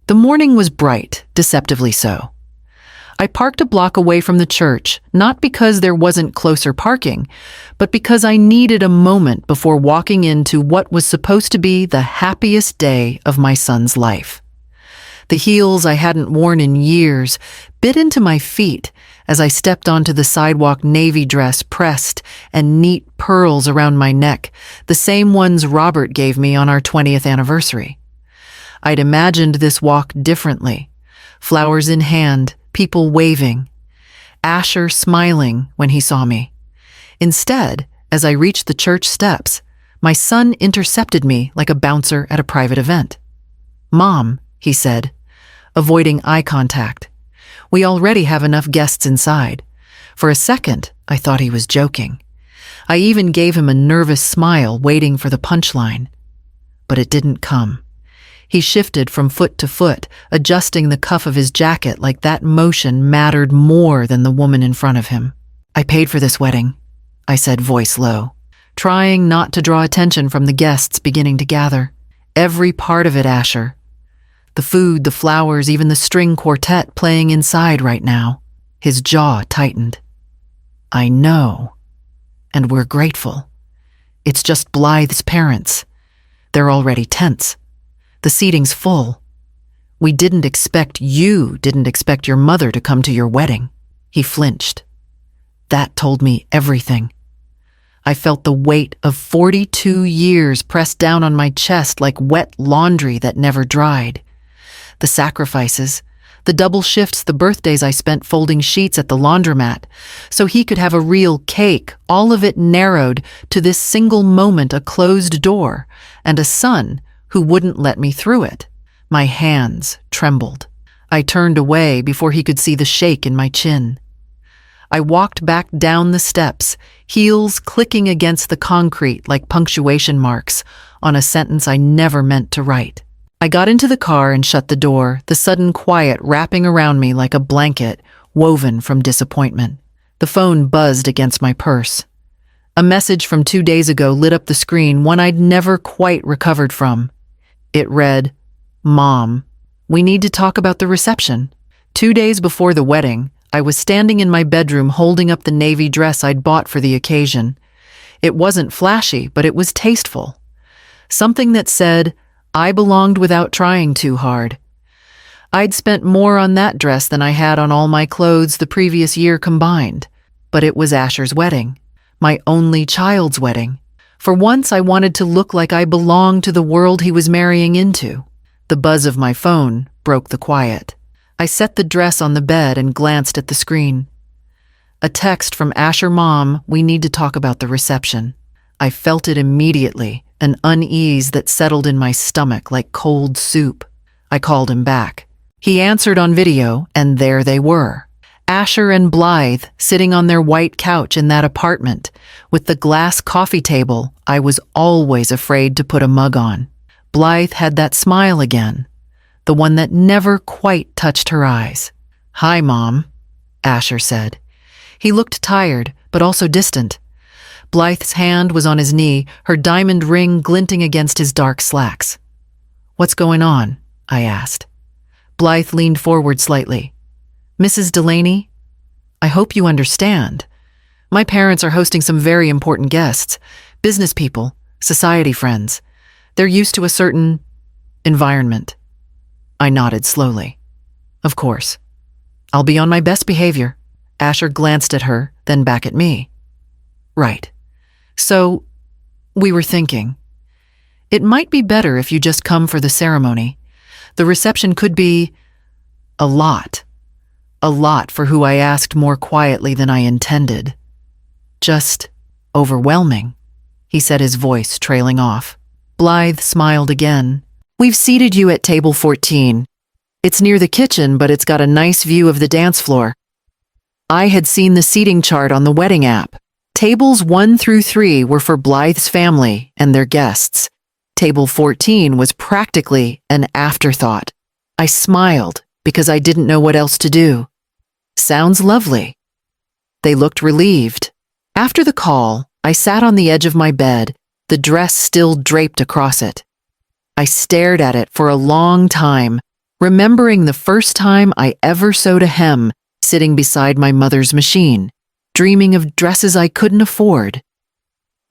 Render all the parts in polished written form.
The morning was bright, deceptively so. I parked a block away from the church, not because there wasn't closer parking, but because I needed a moment before walking into what was supposed to be the happiest day of my son's life. The heels I hadn't worn in years bit into my feet as I stepped onto the sidewalk, navy dress pressed and neat pearls around my neck, the same ones Robert gave me on our 20th anniversary. I'd imagined this walk differently. Flowers in hand, people waving. Asher smiling when he saw me. Instead, as I reached the church steps, my son intercepted me like a bouncer at a private event. "Mom," he said, avoiding eye contact. "We already have enough guests inside." For a second, I thought he was joking. I even gave him a nervous smile, waiting for the punchline. But it didn't come. He shifted from foot to foot, adjusting the cuff of his jacket like that motion mattered more than the woman in front of him. "I paid for this wedding," I said, voice low, trying not to draw attention from the guests beginning to gather. "Every part of it, Asher. The food, the flowers, even the string quartet playing inside right now." His jaw tightened. "I know. And we're grateful. It's just Blythe's parents. They're already tense. The seating's full. You didn't expect your mother to come to your wedding." He flinched. That told me everything. I felt the weight of 42 years pressed down on my chest like wet laundry that never dried. The sacrifices, the double shifts, the birthdays I spent folding sheets at the laundromat so he could have a real cake, all of it narrowed to this single moment, a closed door, and a son who wouldn't let me through it. My hands trembled. I turned away before he could see the shake in my chin. I walked back down the steps, heels clicking against the concrete like punctuation marks on a sentence I never meant to write. I got into the car and shut the door, the sudden quiet wrapping around me like a blanket woven from disappointment. The phone buzzed against my purse. A message from 2 days ago lit up the screen, one I'd never quite recovered from. It read, "Mom, we need to talk about the reception." 2 days before the wedding, I was standing in my bedroom holding up the navy dress I'd bought for the occasion. It wasn't flashy, but it was tasteful. Something that said, I belonged without trying too hard. I'd spent more on that dress than I had on all my clothes the previous year combined. But it was Asher's wedding, my only child's wedding. For once, I wanted to look like I belonged to the world he was marrying into. The buzz of my phone broke the quiet. I set the dress on the bed and glanced at the screen. A text from Asher: "Mom, we need to talk about the reception." I felt it immediately, an unease that settled in my stomach like cold soup. I called him back. He answered on video, and there they were. Asher and Blythe sitting on their white couch in that apartment, with the glass coffee table I was always afraid to put a mug on. Blythe had that smile again, the one that never quite touched her eyes. "Hi, Mom," Asher said. He looked tired, but also distant. Blythe's hand was on his knee, her diamond ring glinting against his dark slacks. "What's going on?" I asked. Blythe leaned forward slightly. "Mrs. Delaney, I hope you understand. My parents are hosting some very important guests, business people, society friends. They're used to a certain environment." I nodded slowly. "Of course. I'll be on my best behavior." Asher glanced at her, then back at me. "Right. So, we were thinking, it might be better if you just come for the ceremony. The reception could be a lot for who I asked more quietly than I intended. Just overwhelming," he said, his voice trailing off. Blythe smiled again. "We've seated you at table 14. It's near the kitchen, but it's got a nice view of the dance floor." I had seen the seating chart on the wedding app. Tables 1 through 3 were for Blythe's family and their guests. Table 14 was practically an afterthought. I smiled because I didn't know what else to do. "Sounds lovely." They looked relieved. After the call, I sat on the edge of my bed, the dress still draped across it. I stared at it for a long time, remembering the first time I ever sewed a hem sitting beside my mother's machine, dreaming of dresses I couldn't afford.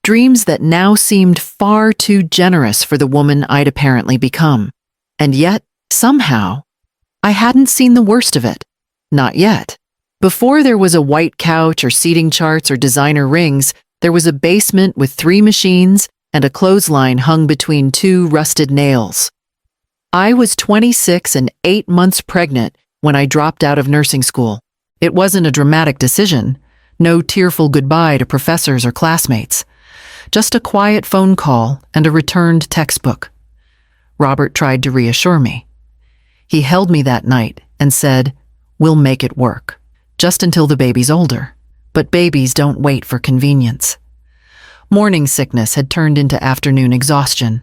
Dreams that now seemed far too generous for the woman I'd apparently become. And yet, somehow, I hadn't seen the worst of it. Not yet. Before there was a white couch or seating charts or designer rings, there was a basement with 3 machines and a clothesline hung between 2 rusted nails. I was 26 and 8 months pregnant when I dropped out of nursing school. It wasn't a dramatic decision, no tearful goodbye to professors or classmates. Just a quiet phone call and a returned textbook. Robert tried to reassure me. He held me that night and said, "We'll make it work, just until the baby's older." But babies don't wait for convenience. Morning sickness had turned into afternoon exhaustion.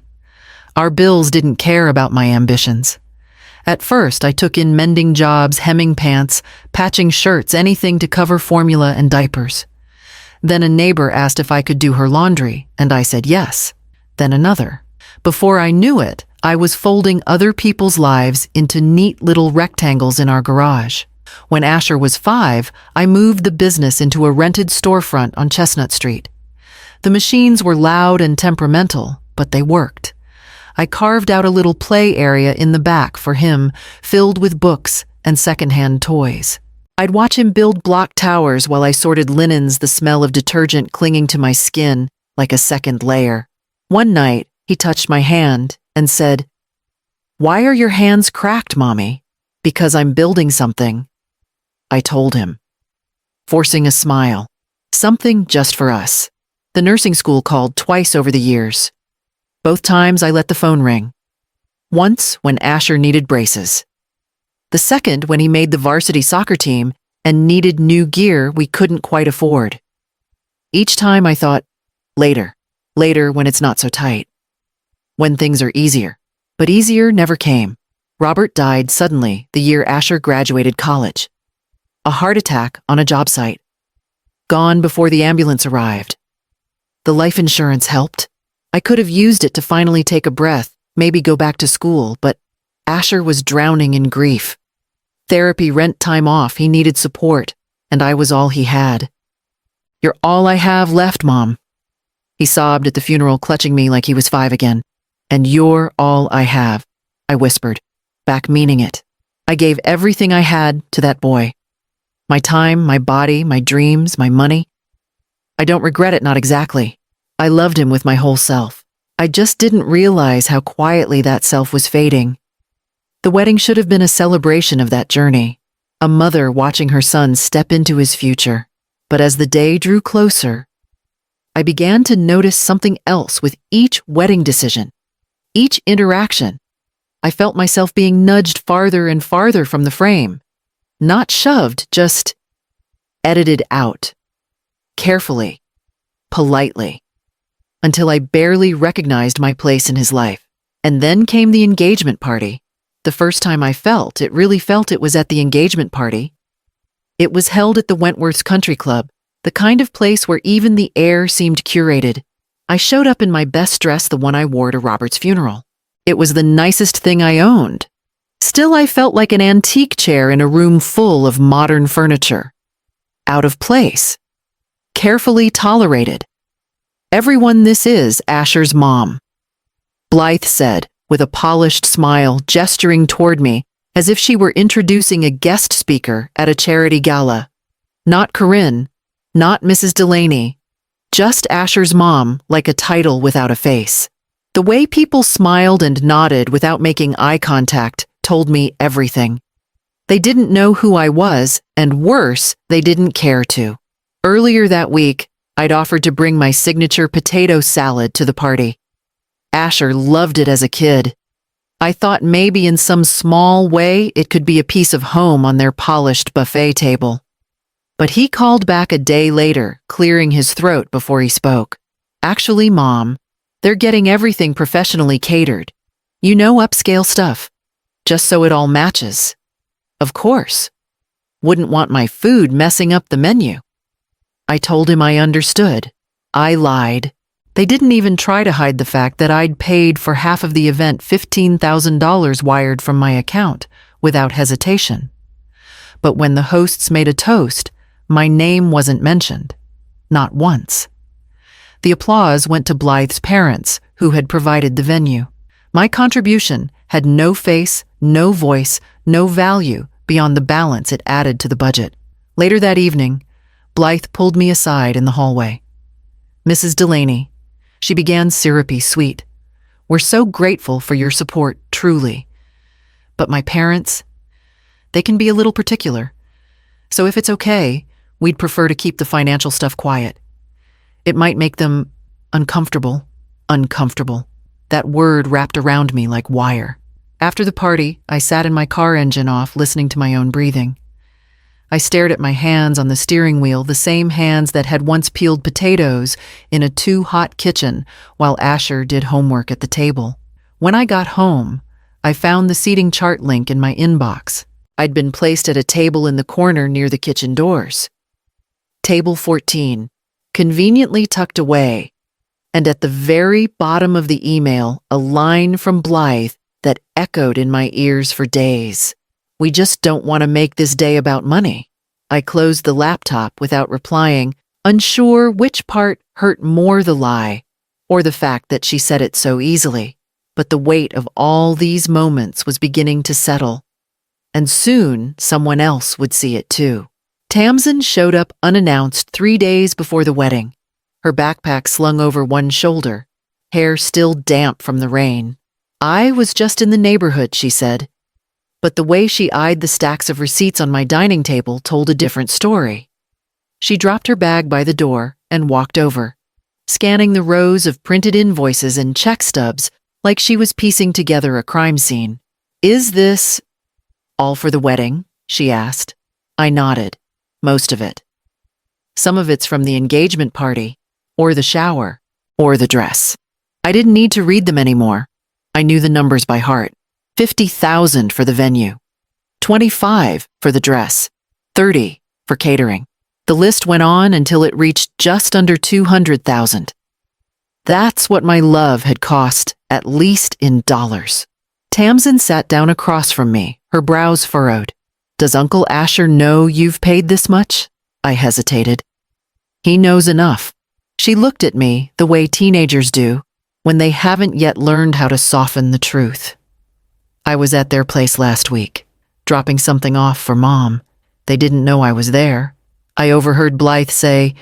Our bills didn't care about my ambitions. At first, I took in mending jobs, hemming pants, patching shirts, anything to cover formula and diapers. Then a neighbor asked if I could do her laundry, and I said yes. Then another. Before I knew it, I was folding other people's lives into neat little rectangles in our garage. When Asher was 5, I moved the business into a rented storefront on Chestnut Street. The machines were loud and temperamental, but they worked. I carved out a little play area in the back for him, filled with books and secondhand toys. I'd watch him build block towers while I sorted linens, the smell of detergent clinging to my skin like a second layer. One night, he touched my hand and said, "Why are your hands cracked, Mommy?" "Because I'm building something," I told him, forcing a smile. Something just for us. The nursing school called twice over the years. Both times I let the phone ring. Once when Asher needed braces. The second when he made the varsity soccer team and needed new gear we couldn't quite afford. Each time I thought, later when it's not so tight. When things are easier. But easier never came. Robert died suddenly the year Asher graduated college. A heart attack on a job site. Gone before the ambulance arrived. The life insurance helped. I could have used it to finally take a breath, maybe go back to school, but Asher was drowning in grief. Therapy, rent time off, he needed support, and I was all he had. "You're all I have left, Mom." He sobbed at the funeral, clutching me like he was 5 again. "And you're all I have," I whispered, back meaning it. I gave everything I had to that boy. My time, my body, my dreams, my money. I don't regret it, not exactly. I loved him with my whole self. I just didn't realize how quietly that self was fading. The wedding should have been a celebration of that journey, a mother watching her son step into his future. But as the day drew closer, I began to notice something else with each wedding decision, each interaction. I felt myself being nudged farther and farther from the frame. Not shoved, just edited out. Carefully, politely, until I barely recognized my place in his life. And then came the engagement party. The first time I really felt it was at the engagement party. It was held at the Wentworth's Country Club, the kind of place where even the air seemed curated. I showed up in my best dress, the one I wore to Robert's funeral. It was the nicest thing I owned. Still, I felt like an antique chair in a room full of modern furniture. Out of place. Carefully tolerated. "Everyone, this is Asher's mom," Blythe said, with a polished smile, gesturing toward me as if she were introducing a guest speaker at a charity gala. Not Corinne, not Mrs. Delaney, just Asher's mom, like a title without a face. The way people smiled and nodded without making eye contact told me everything. They didn't know who I was, and worse, they didn't care to. Earlier that week, I'd offered to bring my signature potato salad to the party. Asher loved it as a kid. I thought maybe in some small way it could be a piece of home on their polished buffet table. But he called back a day later, clearing his throat before he spoke. "Actually, Mom, they're getting everything professionally catered. You know, upscale stuff. Just so it all matches. Of course. Wouldn't want my food messing up the menu." I told him I understood. I lied. They didn't even try to hide the fact that I'd paid for half of the event, $15,000 wired from my account, without hesitation. But when the hosts made a toast, my name wasn't mentioned. Not once. The applause went to Blythe's parents, who had provided the venue. My contribution had no face, no voice, no value beyond the balance it added to the budget. Later that evening, Blythe pulled me aside in the hallway. "Mrs. Delaney," she began syrupy sweet, "we're so grateful for your support, truly. But my parents, they can be a little particular. So if it's okay, we'd prefer to keep the financial stuff quiet. It might make them uncomfortable." Uncomfortable. That word wrapped around me like wire. After the party, I sat in my car engine off, listening to my own breathing. I stared at my hands on the steering wheel, the same hands that had once peeled potatoes in a too-hot kitchen while Asher did homework at the table. When I got home, I found the seating chart link in my inbox. I'd been placed at a table in the corner near the kitchen doors. Table 14, conveniently tucked away, and at the very bottom of the email, a line from Blythe that echoed in my ears for days. "We just don't want to make this day about money." I closed the laptop without replying, unsure which part hurt more, the lie or the fact that she said it so easily. But the weight of all these moments was beginning to settle, and soon someone else would see it too. Tamsin showed up unannounced 3 days before the wedding, her backpack slung over one shoulder, hair still damp from the rain. "I was just in the neighborhood," she said. But the way she eyed the stacks of receipts on my dining table told a different story. She dropped her bag by the door and walked over, scanning the rows of printed invoices and check stubs like she was piecing together a crime scene. "Is this all for the wedding?" she asked. I nodded. Most of it. Some of it's from the engagement party, or the shower, or the dress. I didn't need to read them anymore. I knew the numbers by heart. 50,000 for the venue, 25 for the dress, 30 for catering. The list went on until it reached just under 200,000. That's what my love had cost, at least in dollars. Tamsin sat down across from me, her brows furrowed. "Does Uncle Asher know you've paid this much?" I hesitated. "He knows enough." She looked at me the way teenagers do when they haven't yet learned how to soften the truth. "I was at their place last week, dropping something off for Mom. They didn't know I was there. I overheard Blythe say,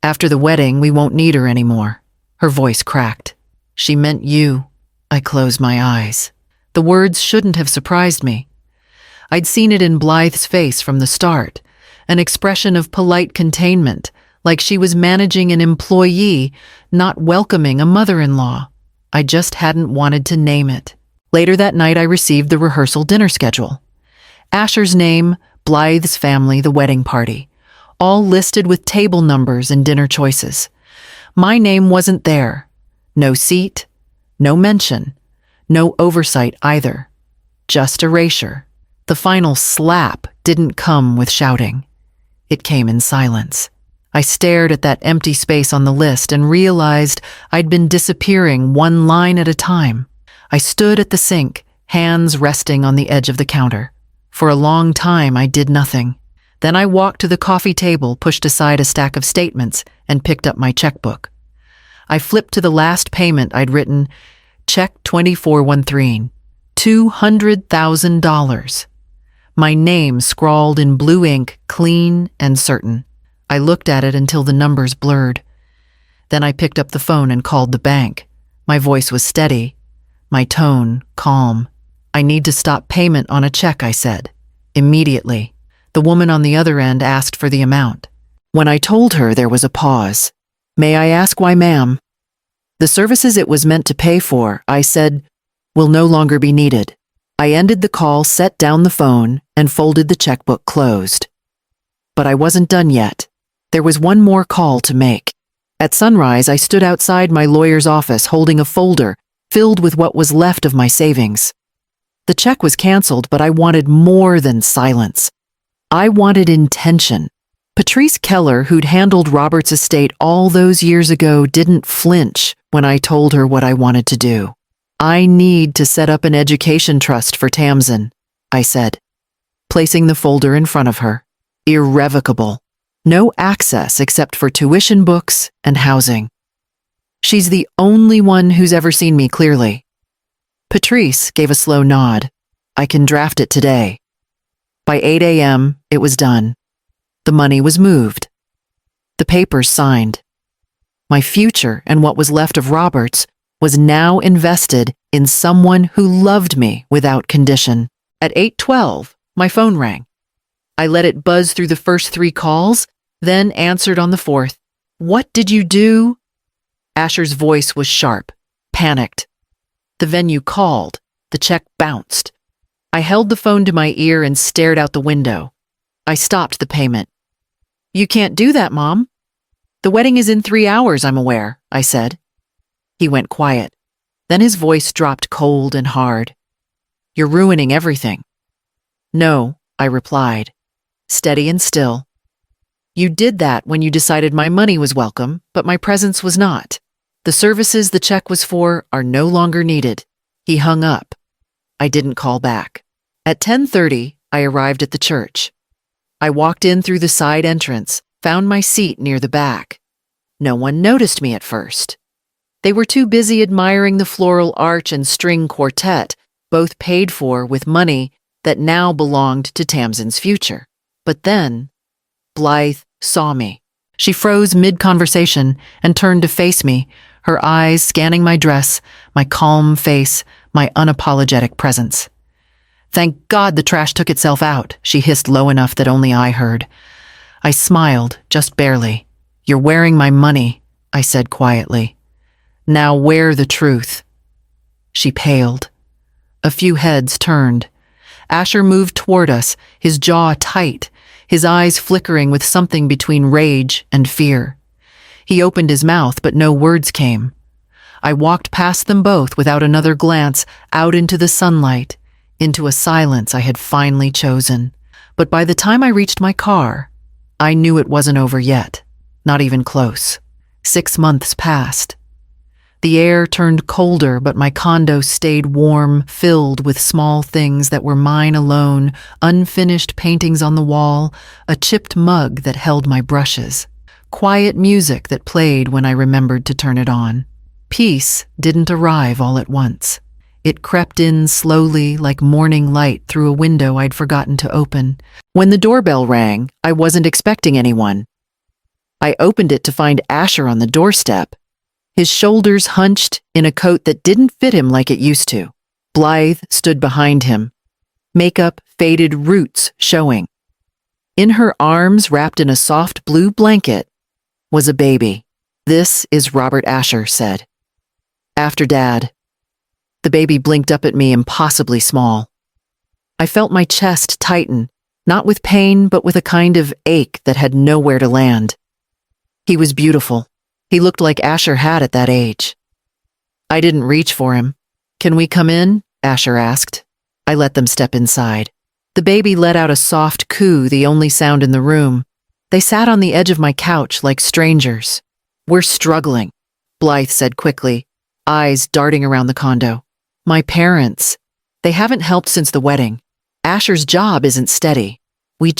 'After the wedding, we won't need her anymore.'" Her voice cracked. "She meant you." I closed my eyes. The words shouldn't have surprised me. I'd seen it in Blythe's face from the start, an expression of polite containment, like she was managing an employee, not welcoming a mother-in-law. I just hadn't wanted to name it. Later that night, I received the rehearsal dinner schedule. Asher's name, Blythe's family, the wedding party, all listed with table numbers and dinner choices. My name wasn't there. No seat, no mention, no oversight either. Just erasure. The final slap didn't come with shouting. It came in silence. I stared at that empty space on the list and realized I'd been disappearing one line at a time. I stood at the sink, hands resting on the edge of the counter. For a long time, I did nothing. Then I walked to the coffee table, pushed aside a stack of statements, and picked up my checkbook. I flipped to the last payment I'd written, check 2413, $200,000. My name scrawled in blue ink, clean and certain. I looked at it until the numbers blurred. Then I picked up the phone and called the bank. My voice was steady, my tone calm. "I need to stop payment on a check," I said. Immediately. The woman on the other end asked for the amount. When I told her, there was a pause. "May I ask why, ma'am?" "The services it was meant to pay for," I said, "will no longer be needed." I ended the call, set down the phone, and folded the checkbook closed. But I wasn't done yet. There was one more call to make. At sunrise, I stood outside my lawyer's office holding a folder filled with what was left of my savings. The check was canceled, but I wanted more than silence. I wanted intention. Patrice Keller, who'd handled Robert's estate all those years ago, didn't flinch when I told her what I wanted to do. I need to set up an education trust for Tamsin. I said, placing the folder in front of her. Irrevocable. No access except for tuition books and housing. She's the only one who's ever seen me clearly. Patrice gave a slow nod. I can draft it today. By 8 a.m., it was done. The money was moved. The papers signed. My future and what was left of Robert's was now invested in someone who loved me without condition. At 8:12, my phone rang. I let it buzz through the first 3 calls, then answered on the 4th. "What did you do?" Asher's voice was sharp, panicked. The venue called. The check bounced. I held the phone to my ear and stared out the window. I stopped the payment. "You can't do that, Mom." "The wedding is in 3 hours, I'm aware," I said. He went quiet. Then his voice dropped cold and hard. "You're ruining everything." "No," I replied, steady and still. "You did that when you decided my money was welcome, but my presence was not. The services the check was for are no longer needed." He hung up. I didn't call back. At 10:30, I arrived at the church. I walked in through the side entrance, found my seat near the back. No one noticed me at first. They were too busy admiring the floral arch and string quartet, both paid for with money that now belonged to Tamsin's future. But then, Blythe saw me. She froze mid-conversation and turned to face me, her eyes scanning my dress, my calm face, my unapologetic presence. "Thank God the trash took itself out," she hissed low enough that only I heard. I smiled, just barely. "You're wearing my money," I said quietly. "Now wear the truth." She paled. A few heads turned. Asher moved toward us, his jaw tight, his eyes flickering with something between rage and fear. He opened his mouth, but no words came. I walked past them both without another glance, out into the sunlight, into a silence I had finally chosen. But by the time I reached my car, I knew it wasn't over yet, not even close. 6 months passed. The air turned colder, but my condo stayed warm, filled with small things that were mine alone, unfinished paintings on the wall, a chipped mug that held my brushes, quiet music that played when I remembered to turn it on. Peace didn't arrive all at once. It crept in slowly like morning light through a window I'd forgotten to open. When the doorbell rang, I wasn't expecting anyone. I opened it to find Asher on the doorstep, his shoulders hunched in a coat that didn't fit him like it used to. Blythe stood behind him, makeup faded roots showing. In her arms, wrapped in a soft blue blanket, was a baby. "This is Robert," Asher said. "After Dad." The baby blinked up at me, impossibly small. I felt my chest tighten, not with pain, but with a kind of ache that had nowhere to land. He was beautiful. He looked like Asher had at that age. I didn't reach for him. "Can we come in?" Asher asked. I let them step inside. The baby let out a soft coo, the only sound in the room. They sat on the edge of my couch like strangers. "We're struggling," Blythe said quickly, eyes darting around the condo. "My parents, they haven't helped since the wedding. Asher's job isn't steady. We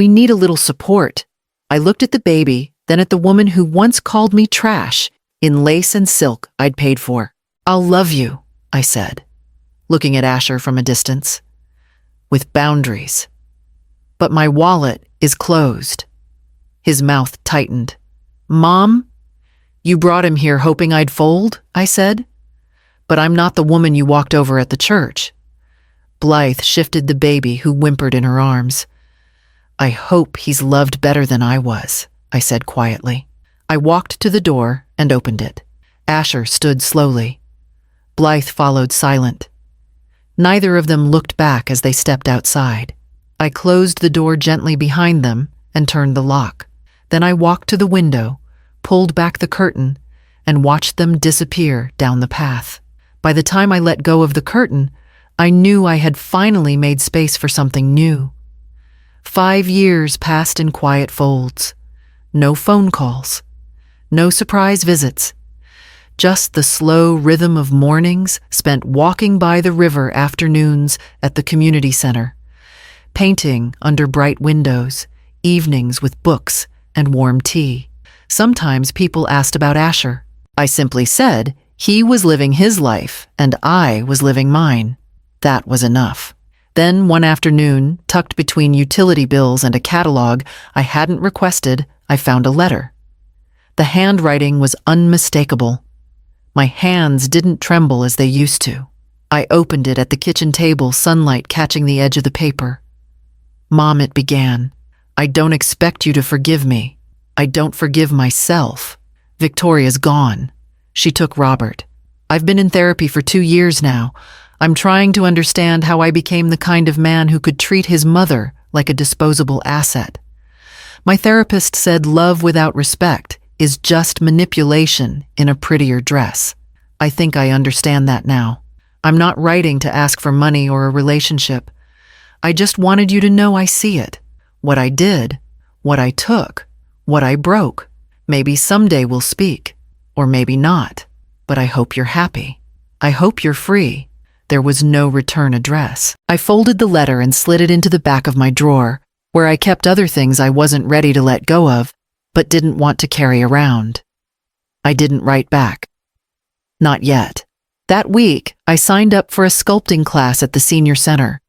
need a little support." I looked at the baby, then at the woman who once called me trash in lace and silk I'd paid for. "I'll love you," I said, looking at Asher from a distance. "With boundaries. But my wallet is closed." His mouth tightened. "Mom, you brought him here hoping I'd fold," I said. "But I'm not the woman you walked over at the church." Blythe shifted the baby, who whimpered in her arms. "I hope he's loved better than I was," I said quietly. I walked to the door and opened it. Asher stood slowly. Blythe followed silent. Neither of them looked back as they stepped outside. I closed the door gently behind them and turned the lock. Then I walked to the window, pulled back the curtain, and watched them disappear down the path. By the time I let go of the curtain, I knew I had finally made space for something new. 5 years passed in quiet folds. No phone calls. No surprise visits. just the slow rhythm of mornings spent walking by the river, afternoons at the community center, painting under bright windows, evenings with books and warm tea. Sometimes people asked about Asher. I simply said he was living his life and I was living mine. That was enough. Then one afternoon, tucked between utility bills and a catalog I hadn't requested, I found a letter. The handwriting was unmistakable. My hands didn't tremble as they used to. I opened it at the kitchen table, sunlight catching the edge of the paper. "Mom," it began, "I don't expect you to forgive me. I don't forgive myself. Victoria's gone. She took Robert. I've been in therapy for 2 years now. I'm trying to understand how I became the kind of man who could treat his mother like a disposable asset. My therapist said love without respect is just manipulation in a prettier dress. I think I understand that now. I'm not writing to ask for money or a relationship. I just wanted you to know I see it. What I did, what I took, what I broke. Maybe someday we'll speak, or maybe not. But I hope you're happy. I hope you're free." There was no return address. I folded the letter and slid it into the back of my drawer, where I kept other things I wasn't ready to let go of, but didn't want to carry around. I didn't write back. Not yet. That week, I signed up for a sculpting class at the senior center.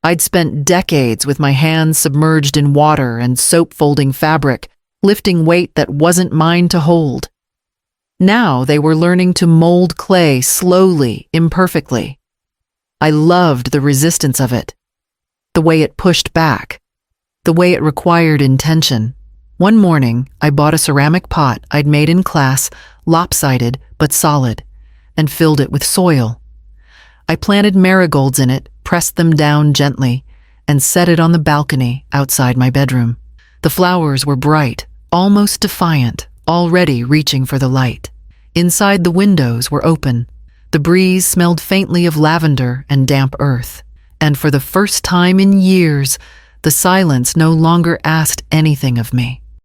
I'd spent decades with my hands submerged in water and soap folding fabric, lifting weight that wasn't mine to hold. Now they were learning to mold clay slowly, imperfectly. I loved the resistance of it, the way it pushed back, the way it required intention. One morning, I bought a ceramic pot I'd made in class, lopsided but solid, and filled it with soil. I planted marigolds in it, pressed them down gently, and set it on the balcony outside my bedroom. The flowers were bright, almost defiant, already reaching for the light. Inside, the windows were open. The breeze smelled faintly of lavender and damp earth. And for the first time in years, the silence no longer asked anything of me.